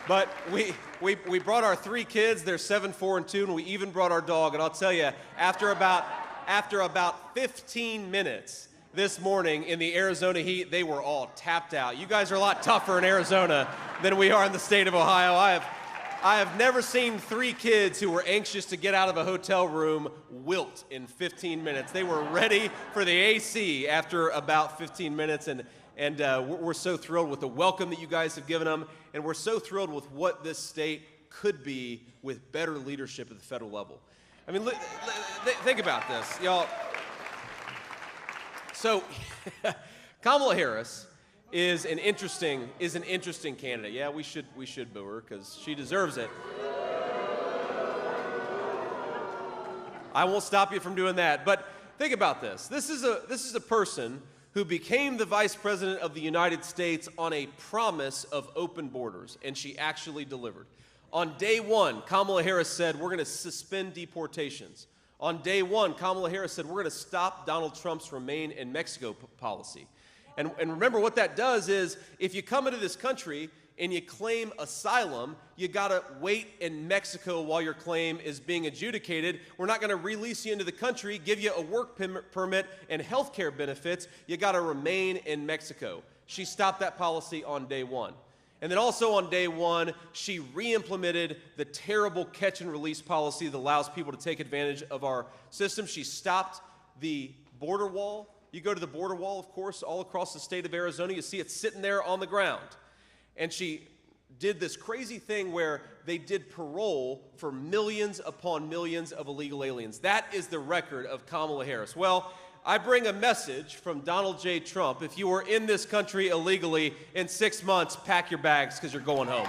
But we brought our 3 kids. They're 7, 4, and 2, and we even brought our dog. And I'll tell you, after about 15 minutes this morning in the Arizona heat, they were all tapped out. You guys are a lot tougher in Arizona than we are in the state of Ohio. I have never seen 3 kids who were anxious to get out of a hotel room wilt in 15 minutes. They were ready for the AC after about 15 minutes, and we're so thrilled with the welcome that you guys have given them, and we're so thrilled with what this state could be with better leadership at the federal level. I mean, think about this, y'all. So, Kamala Harris is an interesting candidate. Yeah, we should boo her because she deserves it. I won't stop you from doing that. But think about this. This is a person who became the Vice President of the United States on a promise of open borders, and she actually delivered. On day 1, Kamala Harris said, we're going to suspend deportations. On day 1, Kamala Harris said, we're going to stop Donald Trump's Remain in Mexico policy. And remember, what that does is, if you come into this country and you claim asylum, you got to wait in Mexico while your claim is being adjudicated. We're not going to release you into the country, give you a work permit and health care benefits. You got to remain in Mexico. She stopped that policy on day 1. And then also on day 1, she re-implemented the terrible catch and release policy that allows people to take advantage of our system. She stopped the border wall. You go to the border wall, of course, all across the state of Arizona. You see it sitting there on the ground. And she did this crazy thing where they did parole for millions upon millions of illegal aliens. That is the record of Kamala Harris. Well, I bring a message from Donald J. Trump. If you are in this country illegally, in 6 months, pack your bags because you're going home.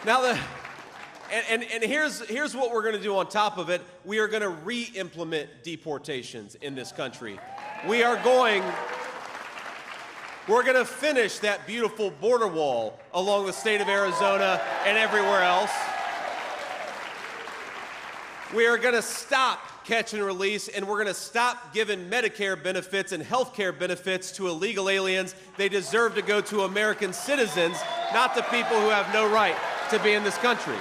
Now, here's what we're going to do on top of it. We are going to re-implement deportations in this country. We're going to finish that beautiful border wall along the state of Arizona and everywhere else. We are going to stop catch and release, and we're going to stop giving Medicare benefits and health care benefits to illegal aliens. They deserve to go to American citizens, not to people who have no right to be in this country.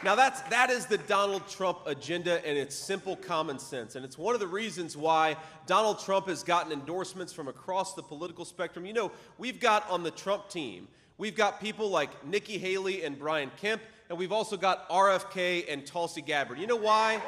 Now that is the Donald Trump agenda, and it's simple common sense. And it's one of the reasons why Donald Trump has gotten endorsements from across the political spectrum. You know, we've got on the Trump team, we've got people like Nikki Haley and Brian Kemp, and we've also got RFK and Tulsi Gabbard. You know why?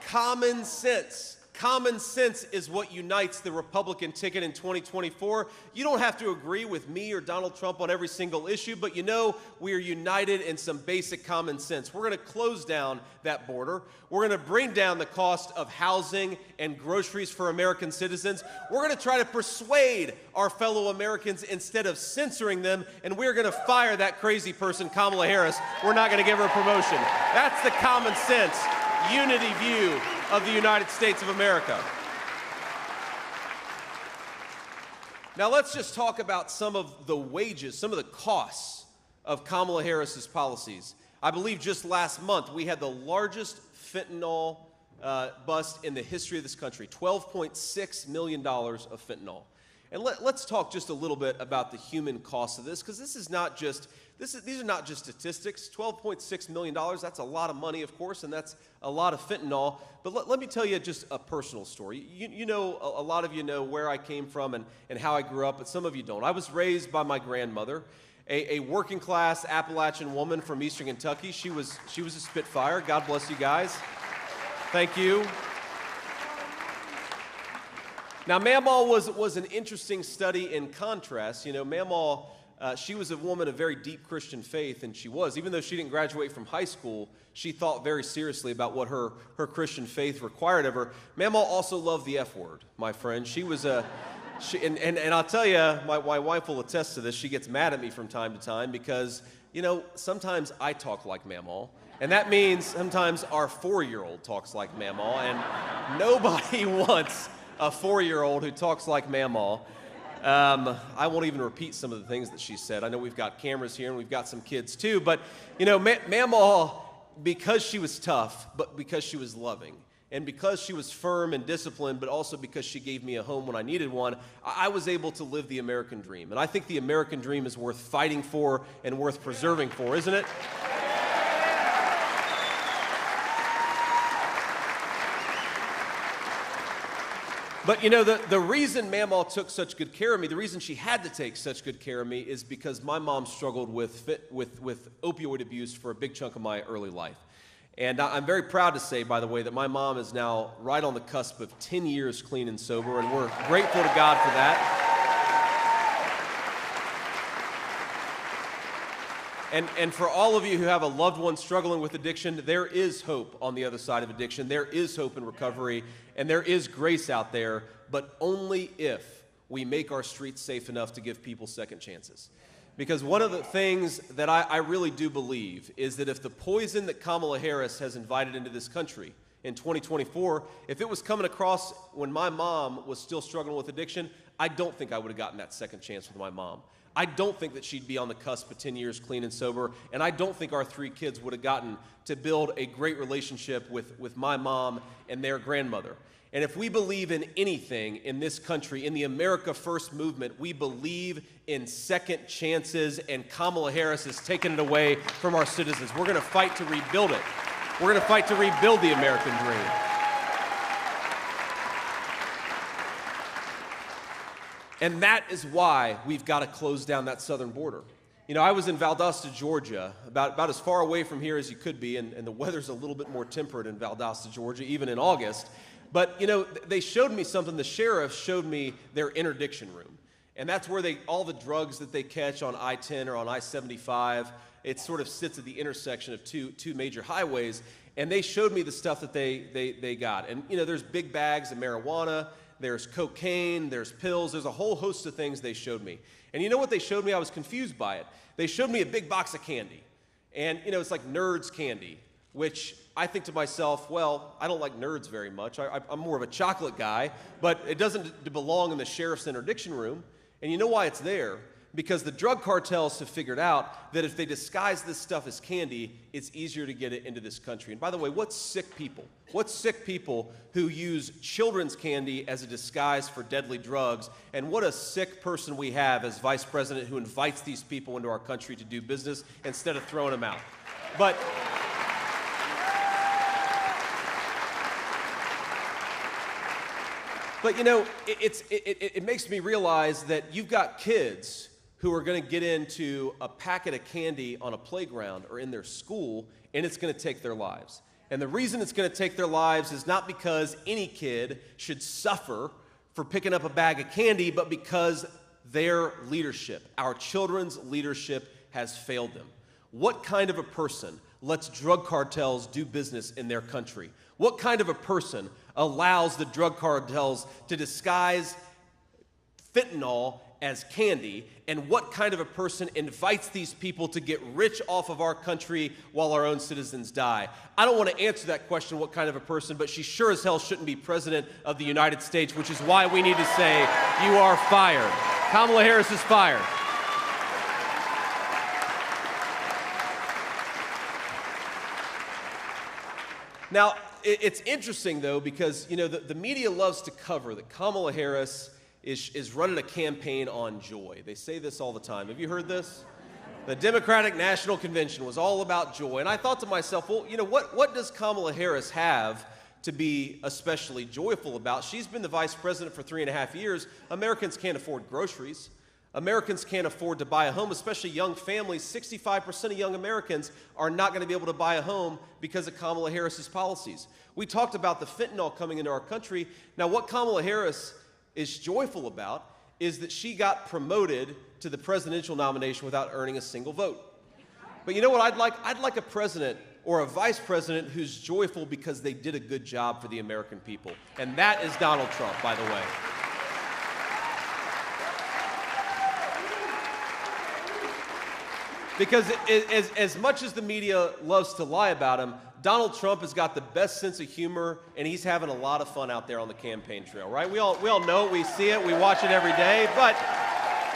Common sense. Common sense is what unites the Republican ticket in 2024. You don't have to agree with me or Donald Trump on every single issue, but you know we are united in some basic common sense. We're going to close down that border. We're going to bring down the cost of housing and groceries for American citizens. We're going to try to persuade our fellow Americans instead of censoring them, and we're going to fire that crazy person, Kamala Harris. We're not going to give her a promotion. That's the common sense, unity view of the United States of America. Now let's just talk about some of the wages, some of the costs of Kamala Harris's policies. I believe just last month we had the largest fentanyl bust in the history of this country, $12.6 million of fentanyl. And let's talk just a little bit about the human cost of this, because these are not just statistics. $12.6 million, that's a lot of money, of course, and that's a lot of fentanyl. But let me tell you just a personal story. You know, a lot of you know where I came from and how I grew up, but some of you don't. I was raised by my grandmother, a working class Appalachian woman from Eastern Kentucky. She was a Spitfire. God bless you guys. Thank you. Now, Mamaw was an interesting study in contrast. You know, Mamaw, she was a woman of very deep Christian faith, and she was. Even though she didn't graduate from high school, she thought very seriously about what her Christian faith required of her. Mamaw also loved the F word, my friend. She was and I'll tell you, my wife will attest to this. She gets mad at me from time to time because, you know, sometimes I talk like Mamaw. And that means sometimes our 4-year-old talks like Mamaw, and nobody wants a 4-year-old who talks like Mamaw. I won't even repeat some of the things that she said. I know we've got cameras here and we've got some kids too, but you know, Mamaw, because she was tough, but because she was loving, and because she was firm and disciplined, but also because she gave me a home when I needed one, I was able to live the American dream. And I think the American dream is worth fighting for and worth preserving for, isn't it? But you know, the reason Mamaw took such good care of me, the reason she had to take such good care of me is because my mom struggled with opioid abuse for a big chunk of my early life. And I'm very proud to say, by the way, that my mom is now right on the cusp of 10 years clean and sober, and we're grateful to God for that. And for all of you who have a loved one struggling with addiction, there is hope on the other side of addiction. There is hope in recovery, and there is grace out there, but only if we make our streets safe enough to give people second chances. Because one of the things that I really do believe is that if the poison that Kamala Harris has invited into this country in 2024, if it was coming across when my mom was still struggling with addiction, I don't think I would have gotten that second chance with my mom. I don't think that she'd be on the cusp of 10 years clean and sober, and I don't think our 3 kids would have gotten to build a great relationship with my mom and their grandmother. And if we believe in anything in this country, in the America First movement, we believe in second chances, and Kamala Harris has taken it away from our citizens. We're going to fight to rebuild it. We're going to fight to rebuild the American dream. And that is why we've got to close down that southern border. You know, I was in Valdosta, Georgia, about as far away from here as you could be, and the weather's a little bit more temperate in Valdosta, Georgia, even in August. But, you know, they showed me something. The sheriff showed me their interdiction room. And that's where all the drugs that they catch on I-10 or on I-75, it sort of sits at the intersection of two major highways. And they showed me the stuff that they got. And, you know, there's big bags of marijuana, there's cocaine, there's pills, there's a whole host of things they showed me. And you know what they showed me? I was confused by it. They showed me a big box of candy. And, you know, it's like Nerds candy, which I think to myself, well, I don't like Nerds very much. I'm more of a chocolate guy, but it doesn't belong in the sheriff's interdiction room. And you know why it's there? Because the drug cartels have figured out that if they disguise this stuff as candy, it's easier to get it into this country. And by the way, what's sick people? What's sick people who use children's candy as a disguise for deadly drugs? And what a sick person we have as vice president who invites these people into our country to do business instead of throwing them out. But you know, it makes me realize that you've got kids who are going to get into a packet of candy on a playground or in their school, and it's going to take their lives. And the reason it's going to take their lives is not because any kid should suffer for picking up a bag of candy, but because their leadership, our children's leadership, has failed them. What kind of a person lets drug cartels do business in their country? What kind of a person allows the drug cartels to disguise fentanyl as candy? And what kind of a person invites these people to get rich off of our country while our own citizens die? I don't want to answer that question, what kind of a person, but she sure as hell shouldn't be president of the United States, which is why we need to say, you are fired. Kamala Harris is fired. Now, it's interesting, though, because, you know, the media loves to cover that Kamala Harris is running a campaign on joy. They say this all the time. Have you heard this? The Democratic National Convention was all about joy. And I thought to myself, well, you know, what does Kamala Harris have to be especially joyful about? She's been the vice president for 3.5 years. Americans can't afford groceries. Americans can't afford to buy a home, especially young families. 65% of young Americans are not going to be able to buy a home because of Kamala Harris's policies. We talked about the fentanyl coming into our country. Now, what Kamala Harris is joyful about is that she got promoted to the presidential nomination without earning a single vote. But you know what I'd like? I'd like a president or a vice president who's joyful because they did a good job for the American people. And that is Donald Trump, by the way. Because as much as the media loves to lie about him, Donald Trump has got the best sense of humor, and he's having a lot of fun out there on the campaign trail, right? We all know it, we see it, we watch it every day, but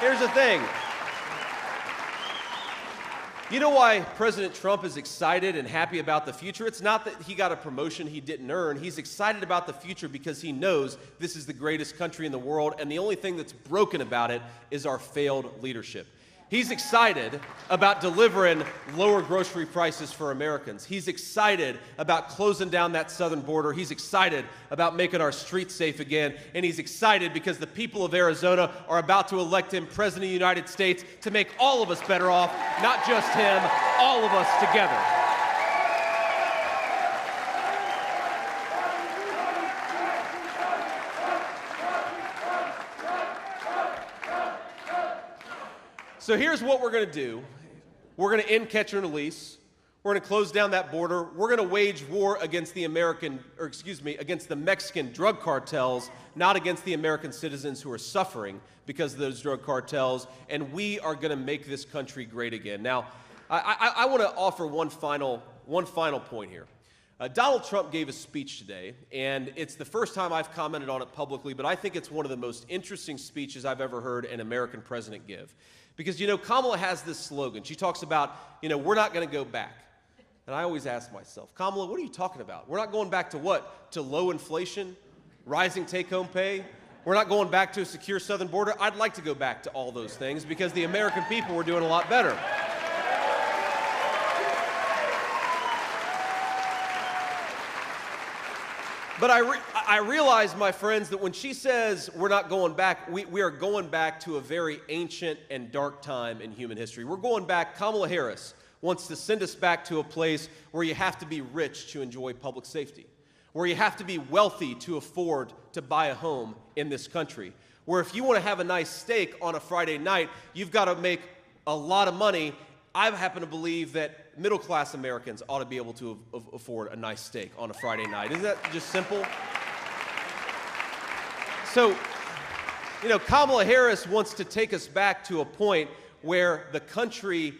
here's the thing. You know why President Trump is excited and happy about the future? It's not that he got a promotion he didn't earn. He's excited about the future because he knows this is the greatest country in the world, and the only thing that's broken about it is our failed leadership. He's excited about delivering lower grocery prices for Americans. He's excited about closing down that southern border. He's excited about making our streets safe again. And he's excited because the people of Arizona are about to elect him President of the United States to make all of us better off, not just him, all of us together. So here's what we're going to do. We're going to end catch and release. We're going to close down that border. We're going to wage war against against the Mexican drug cartels, not against the American citizens who are suffering because of those drug cartels. And we are going to make this country great again. Now, I want to offer one final point here. Donald Trump gave a speech today, and it's the first time I've commented on it publicly, but I think it's one of the most interesting speeches I've ever heard an American president give. Because, Kamala has this slogan. She talks about, we're not going to go back. And I always ask myself, Kamala, what are you talking about? We're not going back to what? To low inflation, rising take-home pay? We're not going back to a secure southern border? I'd like to go back to all those things because the American people were doing a lot better. But I realize, my friends, that when she says we're not going back, we are going back to a very ancient and dark time in human history. We're going back. Kamala Harris wants to send us back to a place where you have to be rich to enjoy public safety, where you have to be wealthy to afford to buy a home in this country, where if you want to have a nice steak on a Friday night, you've got to make a lot of money. I happen to believe that middle-class Americans ought to be able to afford a nice steak on a Friday night. Isn't that just simple? So, Kamala Harris wants to take us back to a point where the country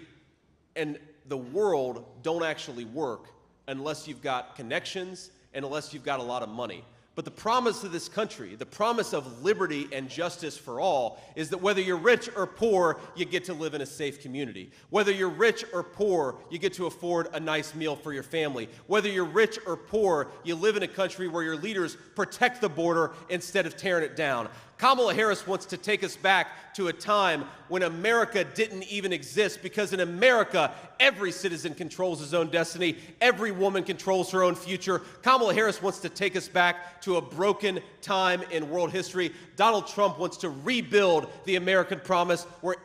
and the world don't actually work unless you've got connections and unless you've got a lot of money. But the promise of this country, the promise of liberty and justice for all, is that whether you're rich or poor, you get to live in a safe community. Whether you're rich or poor, you get to afford a nice meal for your family. Whether you're rich or poor, you live in a country where your leaders protect the border instead of tearing it down. Kamala Harris wants to take us back to a time when America didn't even exist, because in America, every citizen controls his own destiny. Every woman controls her own future. Kamala Harris wants to take us back to a broken time in world history. Donald Trump wants to rebuild the American promise where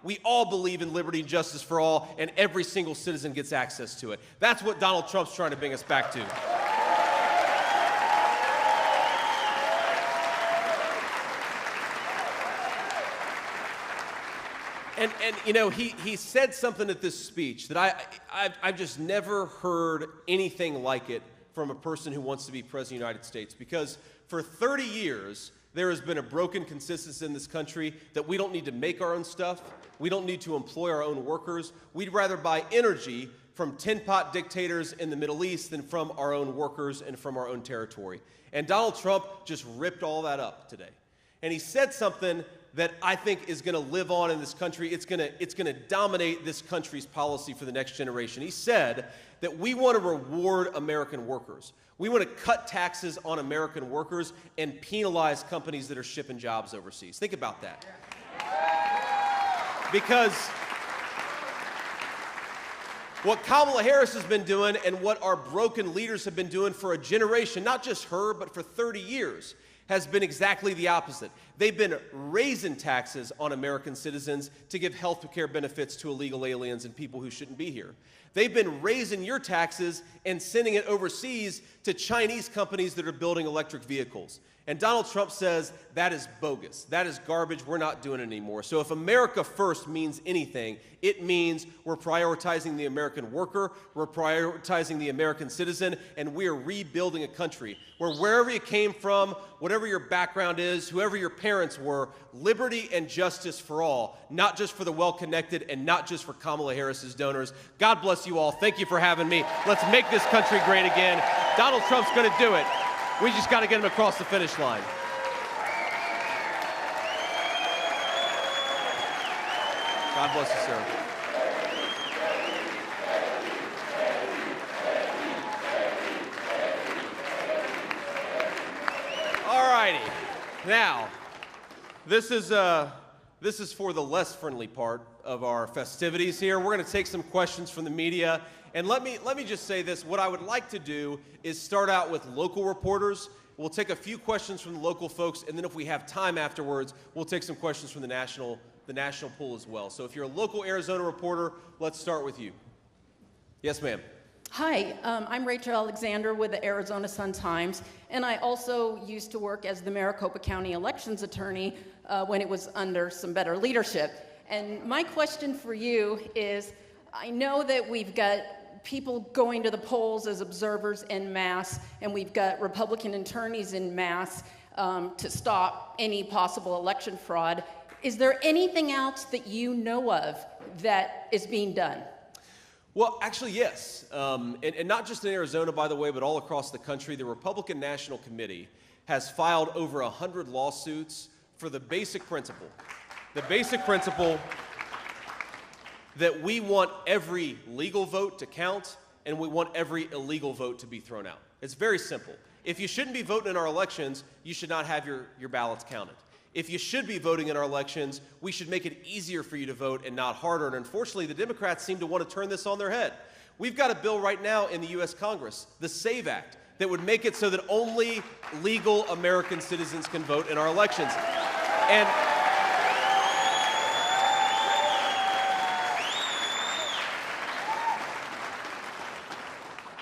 we all believe in liberty and justice for all, and every single citizen gets access to it. That's what Donald Trump's trying to bring us back to. And he said something at this speech that I've just never heard anything like it from a person who wants to be president of the United States. Because for 30 years, there has been a broken consensus in this country that we don't need to make our own stuff. We don't need to employ our own workers. We'd rather buy energy from tin-pot dictators in the Middle East than from our own workers and from our own territory. And Donald Trump just ripped all that up today. And he said something that I think is going to live on in this country. It's going to dominate this country's policy for the next generation. He said that we want to reward American workers. We want to cut taxes on American workers and penalize companies that are shipping jobs overseas. Think about that. Because what Kamala Harris has been doing and what our broken leaders have been doing for a generation, not just her, but for 30 years, has been exactly the opposite. They've been raising taxes on American citizens to give health care benefits to illegal aliens and people who shouldn't be here. They've been raising your taxes and sending it overseas to Chinese companies that are building electric vehicles. And Donald Trump says that is bogus. That is garbage. We're not doing it anymore. So if America first means anything, it means we're prioritizing the American worker, we're prioritizing the American citizen, and we are rebuilding a country where wherever you came from, whatever your background is, whoever your parents were, liberty and justice for all, not just for the well-connected and not just for Kamala Harris's donors. God bless you all. Thank you for having me. Let's make this country great again. Donald Trump's going to do it. We just got to get him across the finish line. God bless you, sir. All righty. Now, this is for the less friendly part of our festivities here. We're going to take some questions from the media. And let me just say this. What I would like to do is start out with local reporters. We'll take a few questions from the local folks, and then if we have time afterwards, we'll take some questions from the national pool as well. So if you're a local Arizona reporter, let's start with you. Yes, ma'am. Hi, I'm Rachel Alexander with the Arizona Sun-Times, and I also used to work as the Maricopa County elections attorney when it was under some better leadership. And my question for you is, I know that we've got people going to the polls as observers en masse, and we've got Republican attorneys en masse to stop any possible election fraud. Is there anything else that you know of that is being done? Well, actually, yes. And not just in Arizona, by the way, but all across the country. The Republican National Committee has filed over 100 lawsuits for the basic principle that we want every legal vote to count and we want every illegal vote to be thrown out. It's very simple. If you shouldn't be voting in our elections, you should not have your ballots counted. If you should be voting in our elections, we should make it easier for you to vote and not harder. And unfortunately, the Democrats seem to want to turn this on their head. We've got a bill right now in the U.S. Congress, the SAVE Act, that would make it so that only legal American citizens can vote in our elections.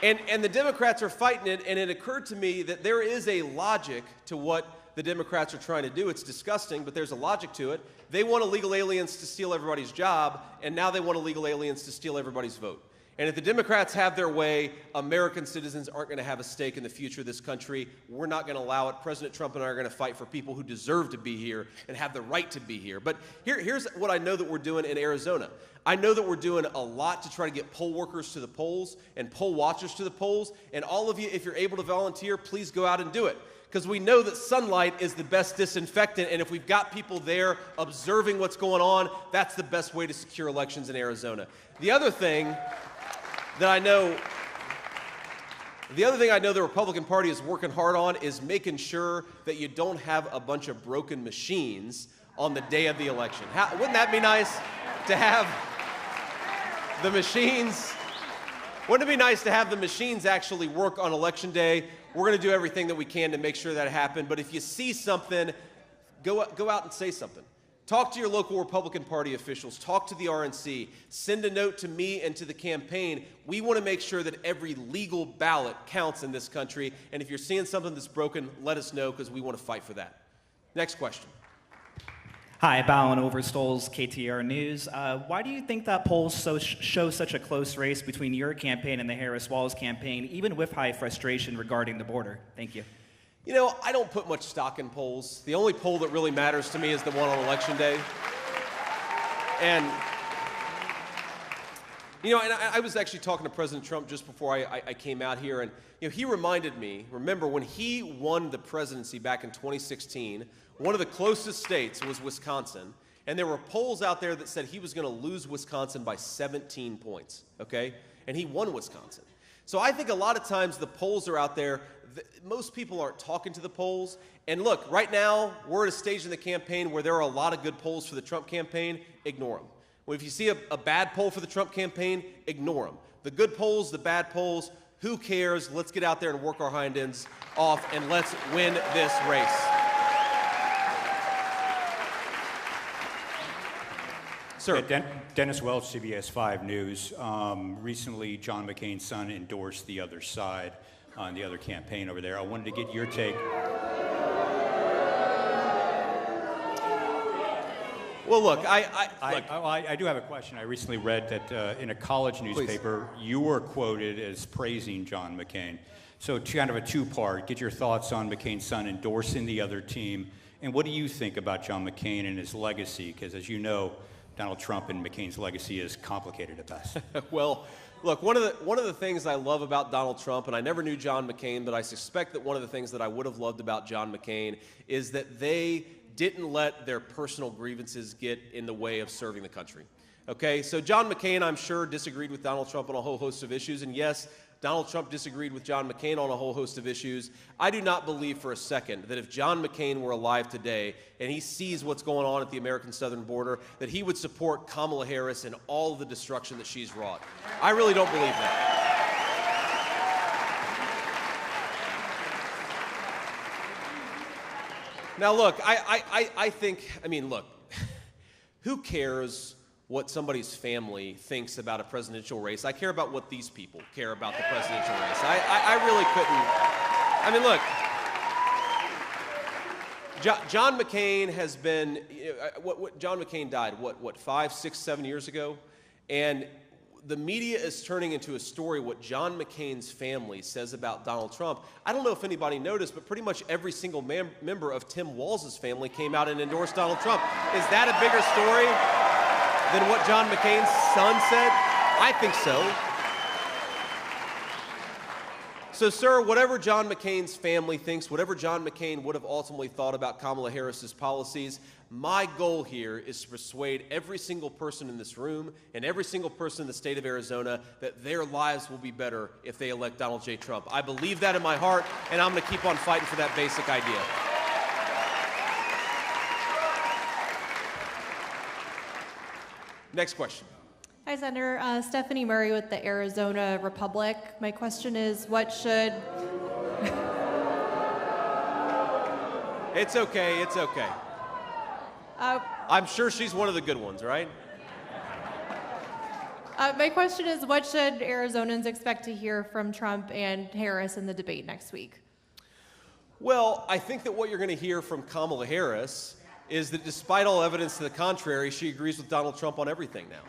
And the Democrats are fighting it, and it occurred to me that there is a logic to what the Democrats are trying to do. It's disgusting, but there's a logic to it. They want illegal aliens to steal everybody's job, and now they want illegal aliens to steal everybody's vote. And if the Democrats have their way, American citizens aren't going to have a stake in the future of this country. We're not going to allow it. President Trump and I are going to fight for people who deserve to be here and have the right to be here. But here's what I know that we're doing in Arizona. I know that we're doing a lot to try to get poll workers to the polls and poll watchers to the polls. And all of you, if you're able to volunteer, please go out and do it. Because we know that sunlight is the best disinfectant, and if we've got people there observing what's going on, that's the best way to secure elections in Arizona. The other thing I know the Republican Party is working hard on is making sure that you don't have a bunch of broken machines on the day of the election. Wouldn't that be nice to have the machines? Wouldn't it be nice to have the machines actually work on Election Day? We're going to do everything that we can to make sure that happens. But if you see something, go out and say something. Talk to your local Republican Party officials. Talk to the RNC. Send a note to me and to the campaign. We want to make sure that every legal ballot counts in this country. And if you're seeing something that's broken, let us know, because we want to fight for that. Next question. Hi, Bowen Overstoles, KTR News. Why do you think that polls show such a close race between your campaign and the Harris-Walz campaign, even with high frustration regarding the border? Thank you. You know, I don't put much stock in polls. The only poll that really matters to me is the one on Election Day. And, I was actually talking to President Trump just before I came out here, and, he reminded me, remember, when he won the presidency back in 2016, one of the closest states was Wisconsin, and there were polls out there that said he was going to lose Wisconsin by 17 points, okay? And he won Wisconsin. So I think a lot of times the polls are out there. Most people aren't talking to the polls. And look, right now, we're at a stage in the campaign where there are a lot of good polls for the Trump campaign. Ignore them. Well, if you see a bad poll for the Trump campaign, ignore them. The good polls, the bad polls, who cares? Let's get out there and work our hind ends off, and let's win this race. Sir. Dennis Welch, CBS 5 News. Recently, John McCain's son endorsed the other side on the other campaign over there. I wanted to get your take. Well, look, look. I do have a question. I recently read that in a college newspaper, you were quoted as praising John McCain. So kind of a two-part. Get your thoughts on McCain's son endorsing the other team, and what do you think about John McCain and his legacy? Because as you know, Donald Trump and McCain's legacy is complicated at best. Well, look, one of the things I love about Donald Trump, and I never knew John McCain, but I suspect that one of the things that I would have loved about John McCain is that they didn't let their personal grievances get in the way of serving the country. Okay, so John McCain, I'm sure, disagreed with Donald Trump on a whole host of issues, and yes, Donald Trump disagreed with John McCain on a whole host of issues. I do not believe for a second that if John McCain were alive today and he sees what's going on at the American southern border, that he would support Kamala Harris and all of the destruction that she's wrought. I really don't believe that. Now, look, I think, look, who cares what somebody's family thinks about a presidential race? I care about what these people care about the presidential race. I really couldn't. John McCain has been, John McCain died, 5, 6, 7 years ago? And the media is turning into a story what John McCain's family says about Donald Trump. I don't know if anybody noticed, but pretty much every single member of Tim Walz's family came out and endorsed Donald Trump. Is that a bigger story than what John McCain's son said? I think so. So, sir, whatever John McCain's family thinks, whatever John McCain would have ultimately thought about Kamala Harris's policies, my goal here is to persuade every single person in this room and every single person in the state of Arizona that their lives will be better if they elect Donald J. Trump. I believe that in my heart, and I'm going to keep on fighting for that basic idea. Next question. Hi, Senator. Stephanie Murray with the Arizona Republic. My question is, what should... It's okay, it's okay. I'm sure she's one of the good ones, right? My question is, what should Arizonans expect to hear from Trump and Harris in the debate next week? Well, I think that what you're going to hear from Kamala Harris is that despite all evidence to the contrary, she agrees with Donald Trump on everything now.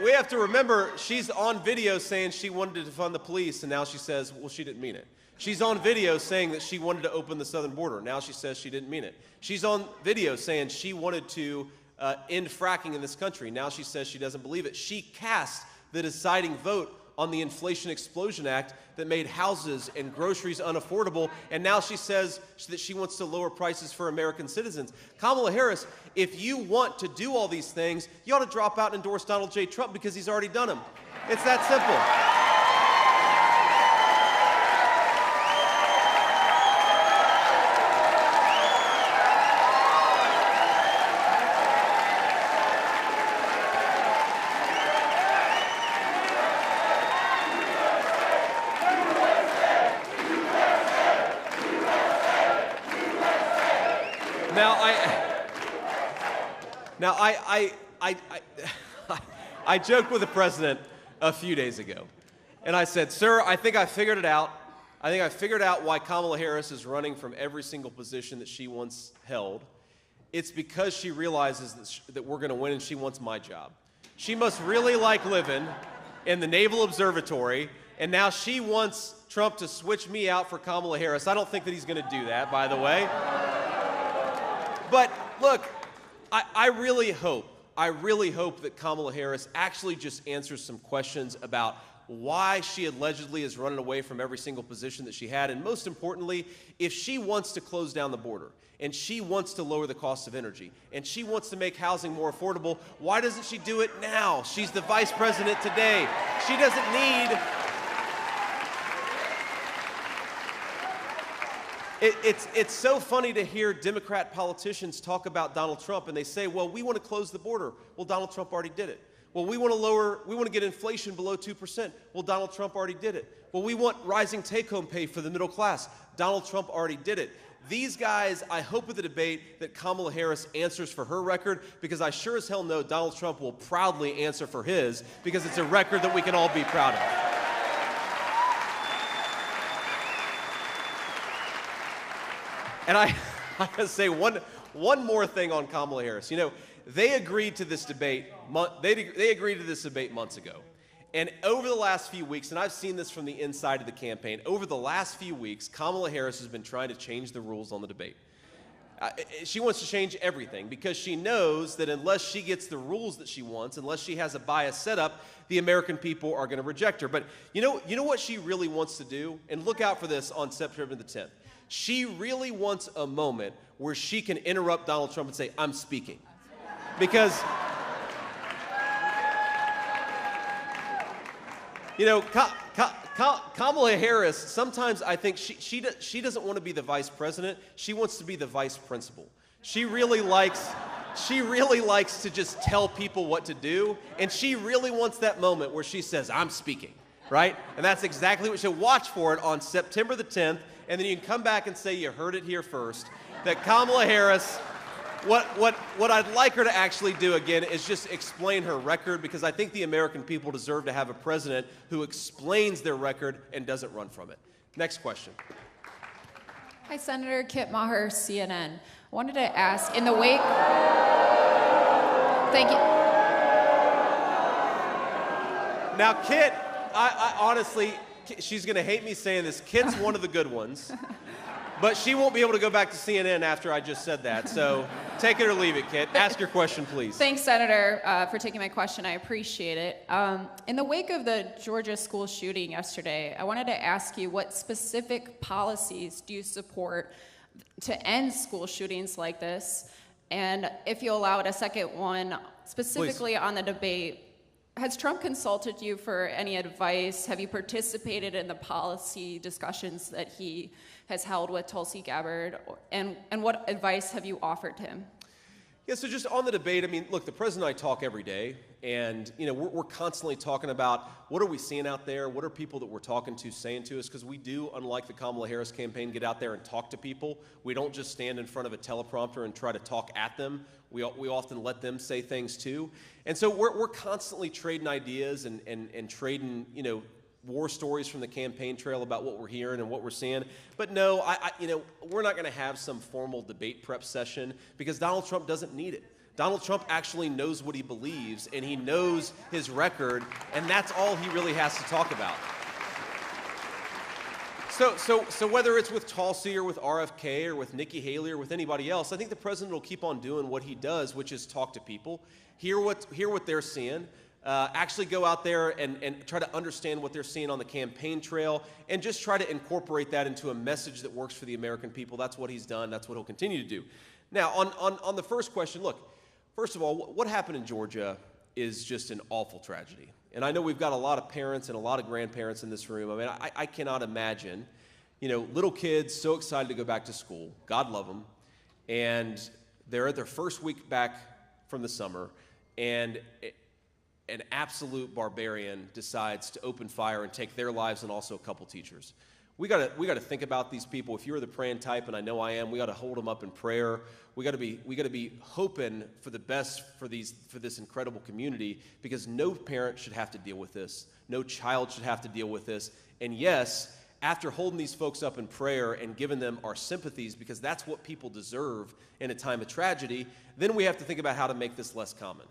We have to remember, she's on video saying she wanted to defund the police, and now she says, well, she didn't mean it. She's on video saying that she wanted to open the southern border. Now she says she didn't mean it. She's on video saying she wanted to end fracking in this country. Now she says she doesn't believe it. She cast the deciding vote on the Inflation Explosion Act that made houses and groceries unaffordable, and now she says that she wants to lower prices for American citizens. Kamala Harris, if you want to do all these things, you ought to drop out and endorse Donald J. Trump because he's already done them. It's that simple. Now, I joked with the president a few days ago, and I said, sir, I think I figured it out. I think I figured out why Kamala Harris is running from every single position that she once held. It's because she realizes that we're going to win and she wants my job. She must really like living in the Naval Observatory, and now she wants Trump to switch me out for Kamala Harris. I don't think that he's going to do that, by the way. But look, I really hope that Kamala Harris actually just answers some questions about why she allegedly is running away from every single position that she had, and most importantly, if she wants to close down the border, and she wants to lower the cost of energy, and she wants to make housing more affordable, why doesn't she do it now? She's the vice president today. She doesn't need... It's so funny to hear Democrat politicians talk about Donald Trump, and they say, well, we want to close the border. Well, Donald Trump already did it. Well, we want to get inflation below 2%. Well, Donald Trump already did it. Well, we want rising take-home pay for the middle class. Donald Trump already did it. These guys, I hope with the debate that Kamala Harris answers for her record, because I sure as hell know Donald Trump will proudly answer for his, because it's a record that we can all be proud of. And I gotta say one more thing on Kamala Harris. You know, they agreed to this debate. They agreed to this debate months ago. And over the last few weeks, and I've seen this from the inside of the campaign, over the last few weeks, Kamala Harris has been trying to change the rules on the debate. She wants to change everything because she knows that unless she gets the rules that she wants, unless she has a bias set up, the American people are going to reject her. But you know what she really wants to do? And look out for this on September the 10th. She really wants a moment where she can interrupt Donald Trump and say, "I'm speaking." Because, you know, Kamala Harris, sometimes I think she doesn't want to be the vice president. She wants to be the vice principal. She really likes to just tell people what to do, and she really wants that moment where she says, "I'm speaking," right? And that's exactly what she'll watch for it on September the 10th, and then you can come back and say you heard it here first, that Kamala Harris, what I'd like her to actually do again is just explain her record, because I think the American people deserve to have a president who explains their record and doesn't run from it. Next question. Hi, Senator Kit Maher, CNN. I wanted to ask, in the wake... Thank you. Now, Kit, I honestly, she's going to hate me saying this. Kit's one of the good ones. But she won't be able to go back to CNN after I just said that. So take it or leave it, Kit. Ask your question, please. Thanks, Senator, for taking my question. I appreciate it. In the wake of the Georgia school shooting yesterday, I wanted to ask you, what specific policies do you support to end school shootings like this? And if you allow it, a second one, specifically on the debate, has Trump consulted you for any advice? Have you participated in the policy discussions that he has held with Tulsi Gabbard? And what advice have you offered him? Yeah, so just on the debate, I mean, look, the president and I talk every day, and you know, we're constantly talking about what are we seeing out there, what are people that we're talking to saying to us, because we do, unlike the Kamala Harris campaign, get out there and talk to people. We don't just stand in front of a teleprompter and try to talk at them. We often let them say things too. And so we're constantly trading ideas and trading, you know, war stories from the campaign trail about what we're hearing and what we're seeing. But no, you know, we're not going to have some formal debate prep session, because Donald Trump doesn't need it. Donald Trump actually knows what he believes, and he knows his record, and that's all he really has to talk about. So whether it's with Tulsi or with RFK or with Nikki Haley or with anybody else, I think the president will keep on doing what he does, which is talk to people, hear what they're seeing, actually go out there and try to understand what they're seeing on the campaign trail, and just try to incorporate that into a message that works for the American people. That's what he's done. That's what he'll continue to do. Now, on the first question, look, first of all, what happened in Georgia is just an awful tragedy. And I know we've got a lot of parents and a lot of grandparents in this room. I mean, I cannot imagine, you know, little kids so excited to go back to school. God love them. And they're at their first week back from the summer, and an absolute barbarian decides to open fire and take their lives and also a couple teachers. We got to think about these people. If you're the praying type, and I know I am, we got to hold them up in prayer. We got to be hoping for the best for this incredible community, because no parent should have to deal with this. No child should have to deal with this. And yes, after holding these folks up in prayer and giving them our sympathies, because that's what people deserve in a time of tragedy, then we have to think about how to make this less common.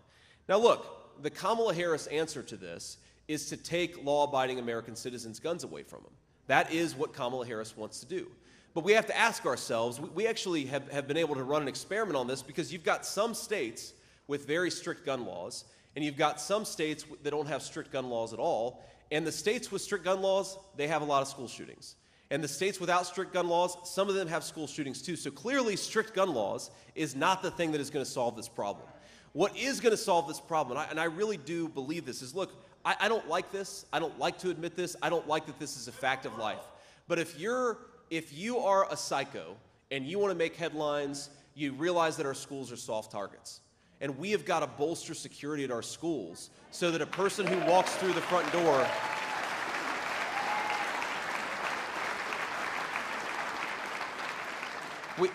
Now look, the Kamala Harris answer to this is to take law-abiding American citizens' guns away from them. That is what Kamala Harris wants to do. But we have to ask ourselves, we actually have been able to run an experiment on this, because you've got some states with very strict gun laws, and you've got some states that don't have strict gun laws at all. And the states with strict gun laws, they have a lot of school shootings. And the states without strict gun laws, some of them have school shootings too. So clearly strict gun laws is not the thing that is going to solve this problem. What is going to solve this problem, and I really do believe this, is look, I don't like this. I don't like to admit this. I don't like that this is a fact of life. But if you are a psycho and you want to make headlines, you realize that our schools are soft targets. And we have got to bolster security at our schools so that a person who walks through the front door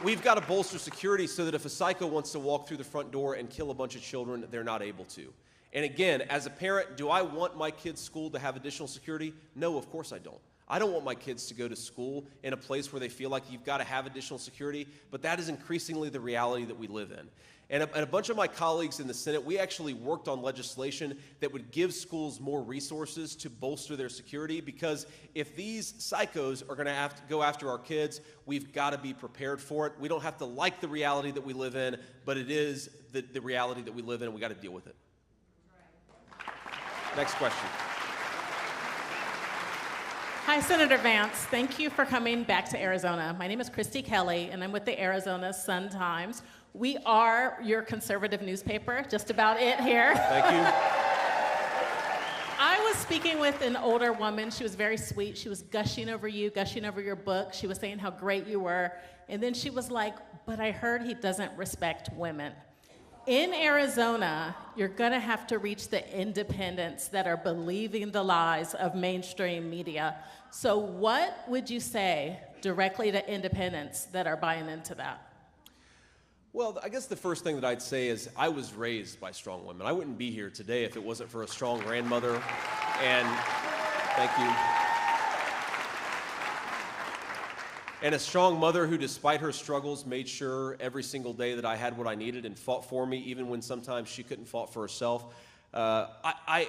we've got to bolster security so that if a psycho wants to walk through the front door and kill a bunch of children, they're not able to. And again, as a parent, do I want my kids' school to have additional security? No, of course I don't. I don't want my kids to go to school in a place where they feel like you've got to have additional security, but that is increasingly the reality that we live in. And a bunch of my colleagues in the Senate, we actually worked on legislation that would give schools more resources to bolster their security, because if these psychos are going to have to go after our kids, we've got to be prepared for it. We don't have to like the reality that we live in, but it is the reality that we live in, and we got to deal with it. Next question. Hi, Senator Vance. Thank you for coming back to Arizona. My name is Christy Kelly, and I'm with the Arizona Sun-Times. We are your conservative newspaper, just about it here. Thank you. I was speaking with an older woman. She was very sweet. She was gushing over you, gushing over your book. She was saying how great you were. And then she was like, but I heard he doesn't respect women. In Arizona, you're going to have to reach the independents that are believing the lies of mainstream media. So what would you say directly to independents that are buying into that? Well, I guess the first thing that I'd say is I was raised by strong women. I wouldn't be here today if it wasn't for a strong grandmother. And thank you. And a strong mother who, despite her struggles, made sure every single day that I had what I needed and fought for me, even when sometimes she couldn't fight for herself. I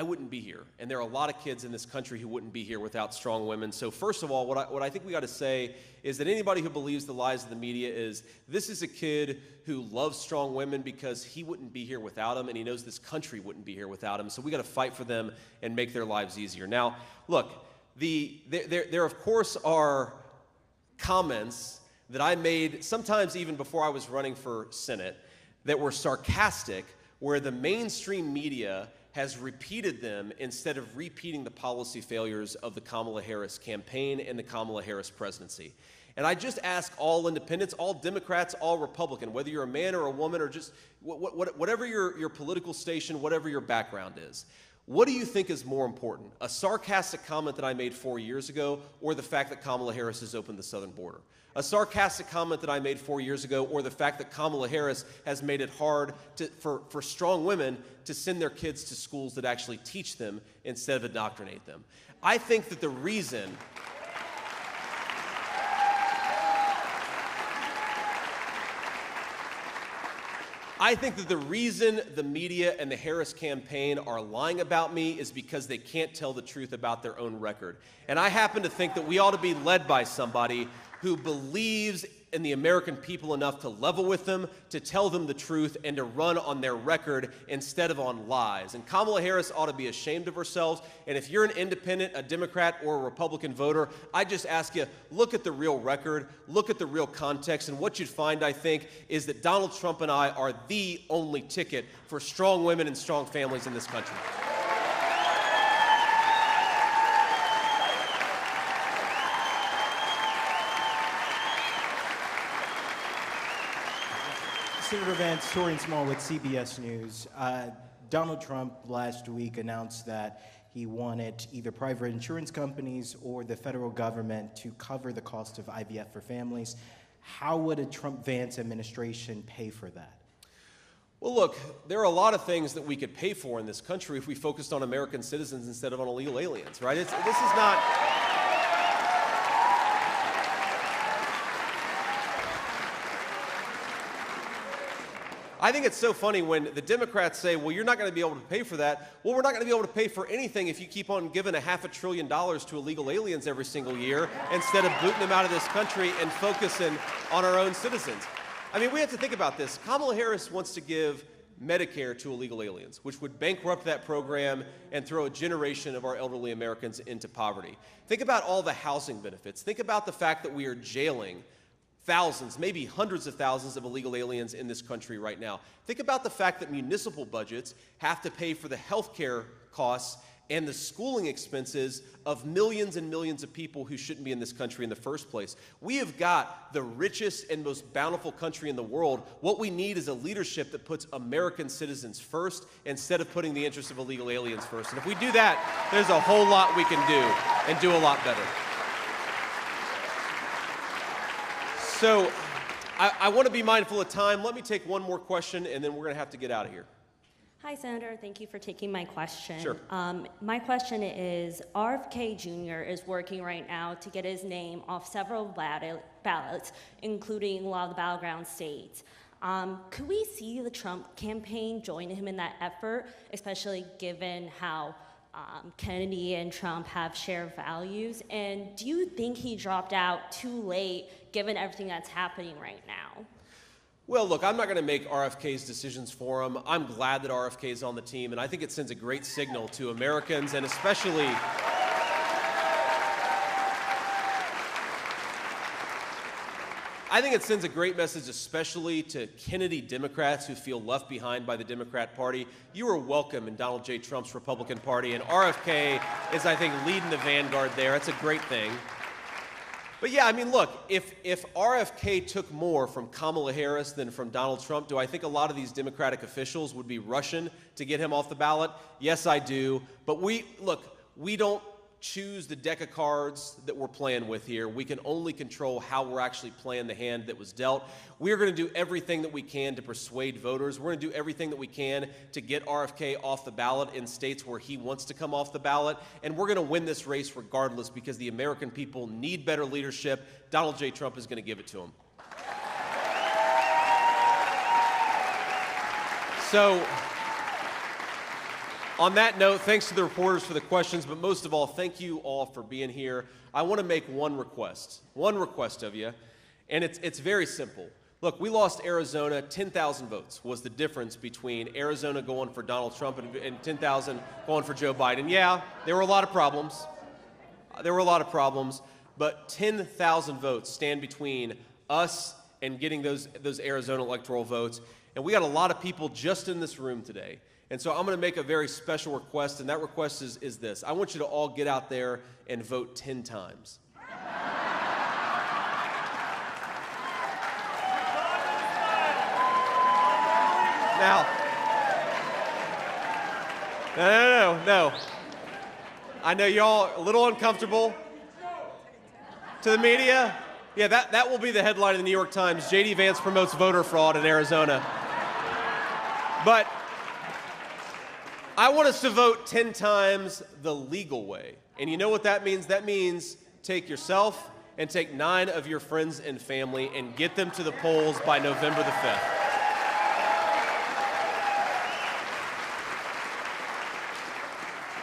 wouldn't be here. And there are a lot of kids in this country who wouldn't be here without strong women. So first of all, what I think we got to say is that anybody who believes the lies of the media is, this is a kid who loves strong women because he wouldn't be here without them, and he knows this country wouldn't be here without him. So we got to fight for them and make their lives easier. Now, look, there of course are comments that I made sometimes even before I was running for Senate that were sarcastic, where the mainstream media has repeated them instead of repeating the policy failures of the Kamala Harris campaign and the Kamala Harris presidency. And I just ask all independents, all Democrats, all Republican, whether you're a man or a woman or just whatever your political station, whatever your background is, what do you think is more important? A sarcastic comment that I made 4 years ago, or the fact that Kamala Harris has opened the southern border? A sarcastic comment that I made 4 years ago, or the fact that Kamala Harris has made it hard for strong women to send their kids to schools that actually teach them instead of indoctrinate them? I think that the reason the media and the Harris campaign are lying about me is because they can't tell the truth about their own record. And I happen to think that we ought to be led by somebody who believes in the American people enough to level with them, to tell them the truth, and to run on their record instead of on lies. And Kamala Harris ought to be ashamed of herself. And if you're an independent, a Democrat, or a Republican voter, I just ask you, look at the real record, look at the real context, and what you'd find, I think, is that Donald Trump and I are the only ticket for strong women and strong families in this country. Senator Vance, Torian Small with CBS News. Donald Trump last week announced that he wanted either private insurance companies or the federal government to cover the cost of IVF for families. How would a Trump-Vance administration pay for that? Well, look, there are a lot of things that we could pay for in this country if we focused on American citizens instead of on illegal aliens, right? This is not... I think it's so funny when the Democrats say, well, you're not going to be able to pay for that. Well, we're not going to be able to pay for anything if you keep on giving $500 billion to illegal aliens every single year instead of booting them out of this country and focusing on our own citizens. I mean, we have to think about this. Kamala Harris wants to give Medicare to illegal aliens, which would bankrupt that program and throw a generation of our elderly Americans into poverty. Think about all the housing benefits. Think about the fact that we are jailing thousands, maybe hundreds of thousands of illegal aliens in this country right now. Think about the fact that municipal budgets have to pay for the health care costs and the schooling expenses of millions and millions of people who shouldn't be in this country in the first place. We have got the richest and most bountiful country in the world. What we need is a leadership that puts American citizens first instead of putting the interests of illegal aliens first. And if we do that, there's a whole lot we can do and do a lot better. So I want to be mindful of time. Let me take one more question, and then we're going to have to get out of here. Hi, Senator. Thank you for taking my question. Sure. My question is, RFK Jr. is working right now to get his name off several ballots, including a lot of the battleground states. Could we see the Trump campaign join him in that effort, especially given how Kennedy and Trump have shared values? And do you think he dropped out too late, given everything that's happening right now? Well, look, I'm not going to make RFK's decisions for him. I'm glad that RFK is on the team, and I think it sends a great signal to Americans, and especially I think it sends a great message, especially to Kennedy Democrats who feel left behind by the Democrat Party. You are welcome in Donald J. Trump's Republican Party, and RFK is, I think, leading the vanguard there. That's a great thing. But yeah, I mean, look, if RFK took more from Kamala Harris than from Donald Trump, do I think a lot of these Democratic officials would be rushing to get him off the ballot? Yes, I do. But we don't choose the deck of cards that we're playing with here. We can only control how we're actually playing the hand that was dealt. We're going to do everything that we can to persuade voters. We're going to do everything that we can to get RFK off the ballot in states where he wants to come off the ballot. And we're going to win this race regardless, because the American people need better leadership. Donald J. Trump is going to give it to them. So, on that note, thanks to the reporters for the questions, but most of all, thank you all for being here. I want to make one request of you, and it's very simple. Look, we lost Arizona. 10,000 votes was the difference between Arizona going for Donald Trump and 10,000 going for Joe Biden. Yeah, there were a lot of problems. But 10,000 votes stand between us and getting those Arizona electoral votes. And we got a lot of people just in this room today. And so I'm going to make a very special request, and that request is this. I want you to all get out there and vote 10 times. Now, no. I know y'all a little uncomfortable. To the media, yeah, that will be the headline in the New York Times. JD Vance promotes voter fraud in Arizona. But I want us to vote 10 times the legal way. And you know what that means? That means take yourself and take 9 of your friends and family and get them to the polls by November the 5th.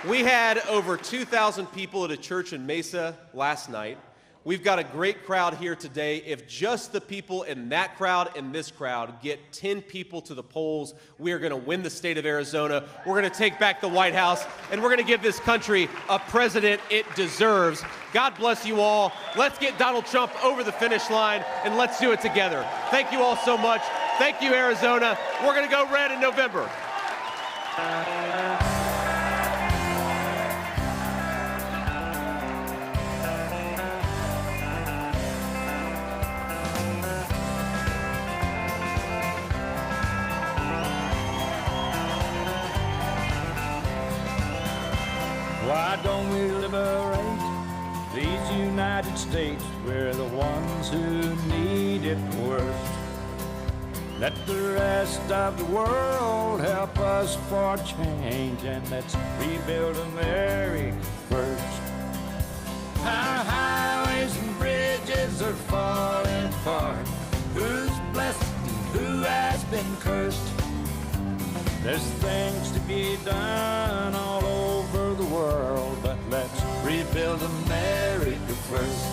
We had over 2,000 people at a church in Mesa last night. We've got a great crowd here today. If just the people in that crowd and this crowd get 10 people to the polls, we are going to win the state of Arizona. We're going to take back the White House, and we're going to give this country a president it deserves. God bless you all. Let's get Donald Trump over the finish line, and let's do it together. Thank you all so much. Thank you, Arizona. We're going to go red in November. Why don't we liberate these United States? We're the ones who need it worst. Let the rest of the world help us for change, and let's rebuild America first. Our highways and bridges are falling apart. Who's blessed and who has been cursed? There's things to be done all over the world, but let's rebuild America first.